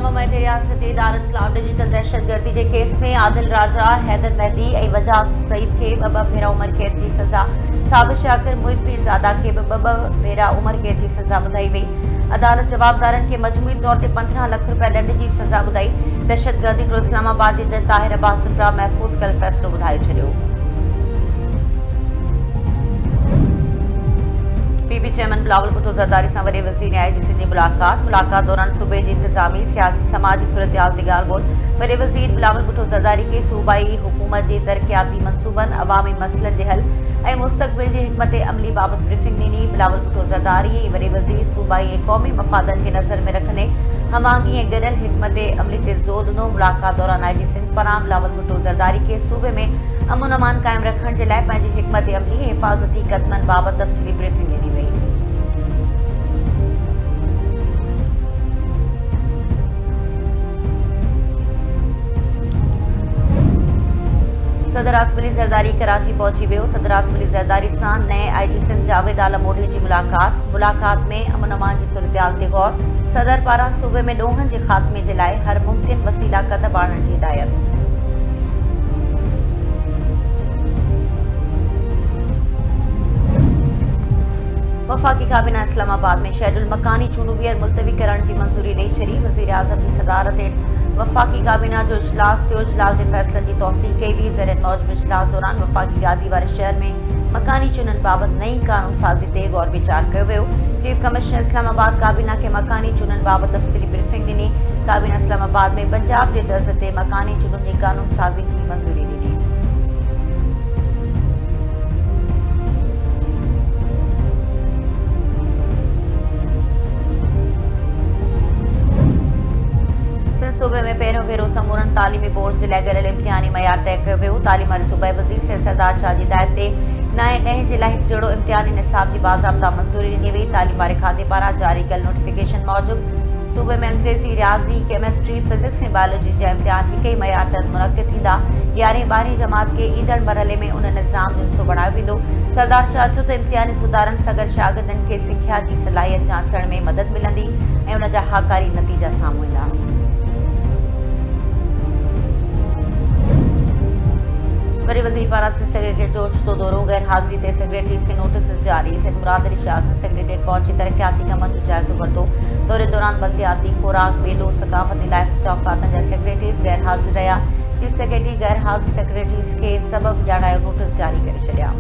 पुलवामा में रियासती इदारनि ख़िलाफ़ डिजिटल दहशतगर्दी के केस में आदिल राजा, हैदर मेहदी ऐं वजाद सईद खे ॿ भेरा उमिरि कैद जी सज़ा, साबिर शाकिर, मुहित पीरज़ादा खे ॿ भेरा उमिरि कैद जी सज़ा ॿुधाई वई। अदालत जवाबदारनि खे मजमूई तौर ते 15 लाख रुपया ॾंड जी सज़ा ॿुधाई। दहशतगर्दी टोल इस्लामाबाद जे जज ताहिर अब्बास सुप्रा महफ़ूज़ कयल फ़ैसिलो ॿुधाए छॾियो। पीपी चेयरमैन बिलावल भुट्टो ज़रदारी सां वॾे वज़ीर आईजी सिंध जी मुलाक़ात दौरान सूबे जी इंतज़ामी, सियासी, समाजी सूरतहाल ते ॻाल्हि ॿोल। वॾे वज़ीर बिलावल भुट्टो ज़रदारी खे सूबाई हुकूमत जे तरक़ियाती मंसूबनि, अवामी मसइलनि जे हल ऐं मुस्तक़बिल जी हिकमत अमली बाबति ब्रीफिंग ॾिनी। बिलावल भुट्टो ज़रदारी ऐं वॾे वज़ीर सूबाई ऐं क़ौमी मफ़ादनि खे नज़र में रखंदे हमांगी ऐं गॾियल हिकमत अमली ते ज़ोर ॾिनो। मुलाक़ात दौरान आईजी सिंध पनाह बिलावल भुट्टो ज़रदारी खे सूबे में अमन अमान क़ाइमु रखण जे लाइ पंहिंजी हिकमत अमली ऐं हिफ़ाज़ती क़दमनि बाबति तफ़सीली ब्रीफिंग ॾिनी वई। सदर आसिफ अली ज़रदारी कराची पहुची वियो। सदर आसिफ अली ज़रदारी सां नए आईजी सिंध जावेद आलम मोढे जी मुलाक़ात में अमन अमान जी सूरतहाल ते गौर। सदर पारां सूबे में ॾोहनि जे ख़ात्मे जे लाइ हर मुमकिन वसीला क़दम आणण जी हिदायत। वफ़ाक़ी काबीना इस्लामाबाद में शेड्यूल मकानी चूंडूं ॿीहर मुलतवी करण जी मंज़ूरी ॾेई छॾी। वज़ीर आज़म जी सदारत हेठि वफ़ाक़ी काबीना जो इजलास थियो। इजलास जे फ़ैसिलनि जी तौसीक़ कई वई। ज़र मौजूदु इजलास दौरान वफ़ाक़ी गादी वारे शहर में मकानी चूंडनि बाबति नई क़ानून साज़ी ते गौर वीचार कयो वियो। चीफ कमिश्नर इस्लामाबाद काबीना खे मकानी चूंडनि बाबति तफ़सीली ब्रीफिंग ॾिनी। काबीना इस्लामाबाद में पंजाब जे तर्ज़ ते मकानी चूंडनि जी क़ानून साज़ी जी मंज़ूरी ॾिनी। सूबे में पहिरियों भेरो समूरनि तालीमी बोर्ड जे लाइ गॾियल इम्तिहानी मयार तइ कयो वियो। तालीम वारे सूबाई वज़ीर सैयद सरदार शाह जी हिदायत ते नएं ॾहें जे लाइ हिकु जहिड़ो इम्तिहानी निसाब जी बाज़ाब्ता मंज़ूरी ॾिनी वई। तालीम वारे खाते पारां जारी कयल नोटिफिकेशन मूजिबि सूबे में अंग्रेज़ी, रियाज़ी, केमिस्ट्री, फिज़िक्स ऐं बायोलॉजी जा इम्तिहान हिक ई मयार तहत मुनक़िद थींदा। 11वीं 12वीं जमात खे ईंदड़ मरहले में उन निज़ाम जो हिसो बणायो वेंदो। सरदार शाह चयो त इम्तिहानी सुधारनि सां गॾु शागिर्दनि खे सिख्या जी सलाहियत जांचण में मदद मिलंदी ऐं उन जा हाकारी नतीजा साम्हूं ईंदा। वॾे वज़ीर पारां सिंध सेक्रेटेरिएट जो ओचितो दौरो, गैर हाज़िरी ते सेक्रेटरीज़ खे नोटिस जारी। सैयद मुराद अली शाह सिंध सेक्रेटेरिएट पहुची तरक़ियाती कमनि जो जाइज़ो वरितो। दौरे दौरान बल्दियाती, खुराक, बेलो, सक़ाफ़ती, लाइफ स्टॉक खातनि जा सेक्रेटरीज़ गैर हाज़िर रहिया। चीफ सेक्रेटरी गैर हाज़िर सेक्रेटरीज़ खे सबब ॼाणायो नोटिस जारी करे छॾिया।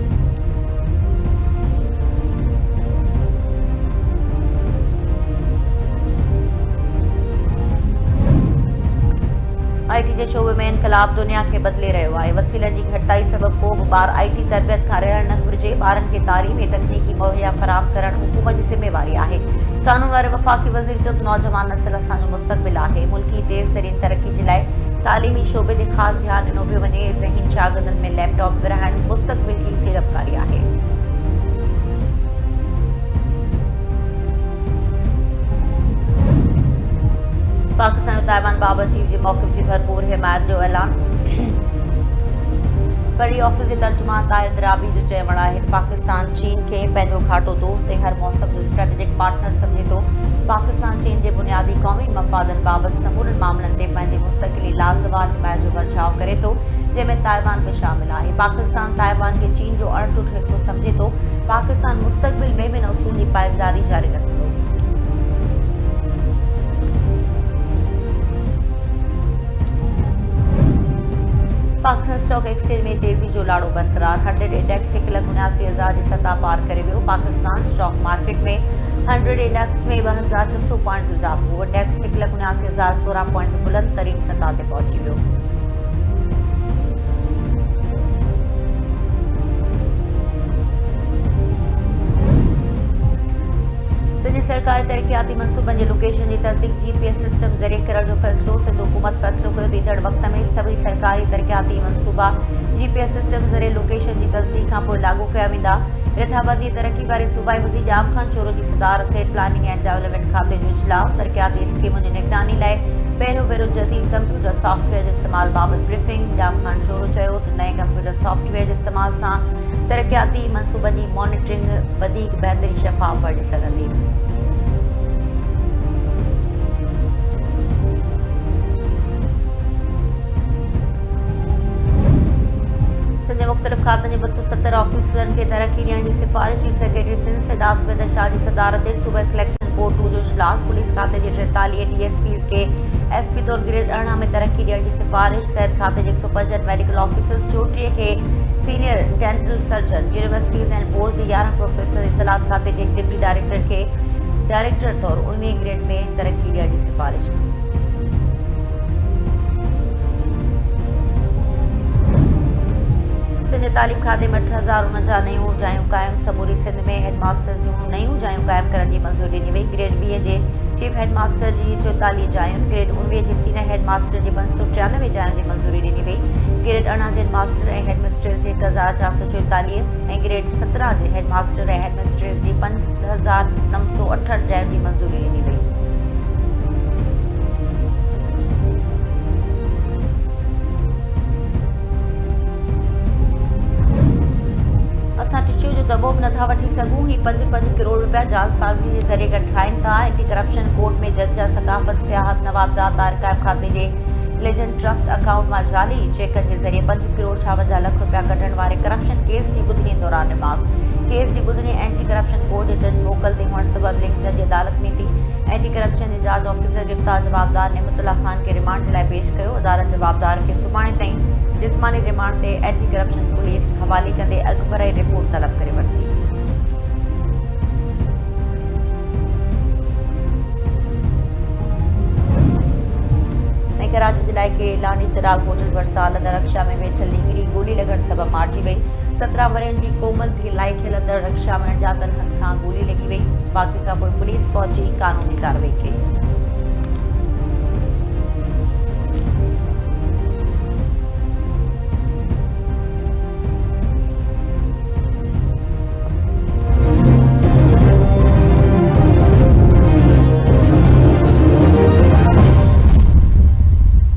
आईटी जे शोबे में इनकलाब दुनिया खे बदिले रहियो आहे। वसीलनि जी घटिताई सबबि को बि ॿार आईटी तरबियत खां रहण न घुरिजे। ॿारनि खे तालीम ऐं तकनीकी मुहैया फ़राहम करणु हुकूमत जी ज़िम्मेवारी आहे। क़ानून वारे वफ़ाक़ी वज़ीर चयो त नौजवान नस्ल असांजो मुस्तक़बिल आहे। मुल्की तेज़ तरीन तरक़ी जे लाइ तालीमी शोबे ते ख़ासि ध्यानु ॾिनो पियो वञे। ज़हीन शागिर्दनि में लैपटॉप विरहाइणु मुस्तक़बिल जी सीड़पकारी आहे। पाकिस्तान और ताइवान बाबति चीफ जी मौक़िफ़ जी भरपूर हिमायत जो ऐलान। परी ऑफिस जे तर्जुमान ताहिर द्राबी जो चवणु आहे त पाकिस्तान चीन खे पंहिंजो घाटो दोस्त ऐं हर मौसम जो स्ट्रेटेजिक पार्टनर सम्झे थो। पाकिस्तान चीन जे बुनियादी क़ौमी मफ़ादनि बाबति समूरनि मामलनि ते पंहिंजी मुस्तक़िली लाज़वाल हिमायत जो बर्ताव करे थो, जंहिंमें ताइवान बि शामिल आहे। पाकिस्तान ताइवान खे चीन जो अणटुट हिसो सम्झे थो। पाकिस्तान मुस्तक़बिल में ॿिनि उसूल जी पाइज़दारी जारी रखंदो। पाकिस्तान स्टॉक एक्सचेंज में तेज़ी जो लाड़ो बरक़रार। 100 इंडेक्स 1,79,000 जी सतह पार करे वियो। पाकिस्तान स्टॉक मार्केट में 100 इंडेक्स में 2,600 पॉइंट जो इज़ाफ़ो। इंडेक्स 1,79,016 पॉइंट बुलंद तरीन सतह ते पहुची वियो। सिंध सरकार तरक़ियाती मंसूबनि जे लोकेशन जी तस्दीक जीपीएस सिस्टम ज़रिए करण जो फ़ैसिलो। सिंध हुकूमत फ़ैसिलो कयो त ईंदड़ वक़्त में सभई सरकारी तरक़ियाती मंसूबा जीपीएस सिस्टम ज़रिए लोकेशन जी तस्दीक खां पोइ लागू कया वेंदा। रिथाबादी तरक़ी वारे सूबाई वज़ीर जाम खान चोरो जी सदारत हेठि प्लानिंग एंड डेवलपमेंट खाते जो इजलास। तरक़ियाती स्कीमुनि जी निगरानी लाइ पहिरियों भेरो जदीद कंप्यूटर सॉफ्टवेयर जे इस्तेमाल बाबति ब्रीफिंग। जाम खान चोरो चयो त नए कंप्यूटर सॉफ्टवेयर जे इस्तेमाल सां तरक़ियाती मंसूबनि जी मॉनिटरिंग वधीक बहितरी शफ़ाफ़ बणिजी सघंदी। सदर ऑफिसरनि खे तरक़ी ॾियण जी सिफ़ारिश। चीफ सेक्रेटरी सिंध सिदासविद शाह जी सदारत हेठि सूबे सिलेक्शन बोर्ड 2 जो इजलास। पुलिस खाते जे 43 DSPs खे SP तौर ग्रेड 18 में तरक्की ॾियण जी सिफ़ारिश। सिहत खाते जे 165 मेडिकल ऑफिसर्स, 34 खे senior dental surgeon, universities and boards जे 11 प्रोफेसर, इतलात खाते जे डिप्टी डायरेक्टर खे डायरेक्टर तौर 19 ग्रेड में तरक्की ॾियण जी सिफ़ारिश। सिंध तालीम खाते में 8049 नयूं जायूं क़ाइमु। समूरी सिंध में हेडमास्टर्स जूं नयूं जायूं क़ाइमु करण जी मंज़ूरी ॾिनी वई। ग्रेड 20 जे चीफ हेडमास्टर जी 44 जायुनि, ग्रेड 19 जे सीनियर हेडमास्टर जी 593 जायुनि जी मंज़ूरी ॾिनी वई। ग्रेड 18 जे हेडमास्टर ऐं हेडमिस्ट्रेस जी 1444 ऐं ग्रेड 17 जे हेडमास्टर ऐं हेडमिस्ट्रेस जी 5968 जायुनि जी मंज़ूरी ॾिनी वई। असां टिश्यू जो दॿो बि नथा वठी सघूं। ही 5 करोड़ रुपया जालसाज़ी जे ज़रिए ठाहिनि था। एंटी करप्शन कोर्ट में जज जा सकाफ़त सियाहत नवाज़ रात आर्काइव खाते जे लेजेंड ट्रस्ट अकाउंट मां जाली चेकनि जे ज़रिए 5 करोड़ 56 लख रुपया कढण वारे करप्शन केस जी ॿुधणी दौरान रिमांड। केस जी ॿुधणी एंटी करप्शन कोर्ट जे जज मोकल ते हुअण सबबि लिंक जज अदालत में थी। एंटी करप्शन जे जांच ऑफिसर गिरफ़्तार जवाबदार नेमतुल्ला ख़ान खे रिमांड जे लाइ पेश कयो। अदालत जवाबदार खे सुभाणे ताईं जिस्मानी रिमांड ते एंटी करप्शन पुलिस हवाले कंदे अॻुभराई रिपोर्ट तलब करे वरिती। कराची जिले के लानी चिराग होटल भरिसां हलंदड़ रक्षा में वेठल लीगरी गोली लॻण सबबि मारिजी वई। 17 वरनि जी कोमल थी लाइट हलंदड़ रक्षा में अणॼातल हथ खां गोली लॻी वई। वाक़े खां पोइ पुलिस पहुची कानूनी कार्रवाई कई।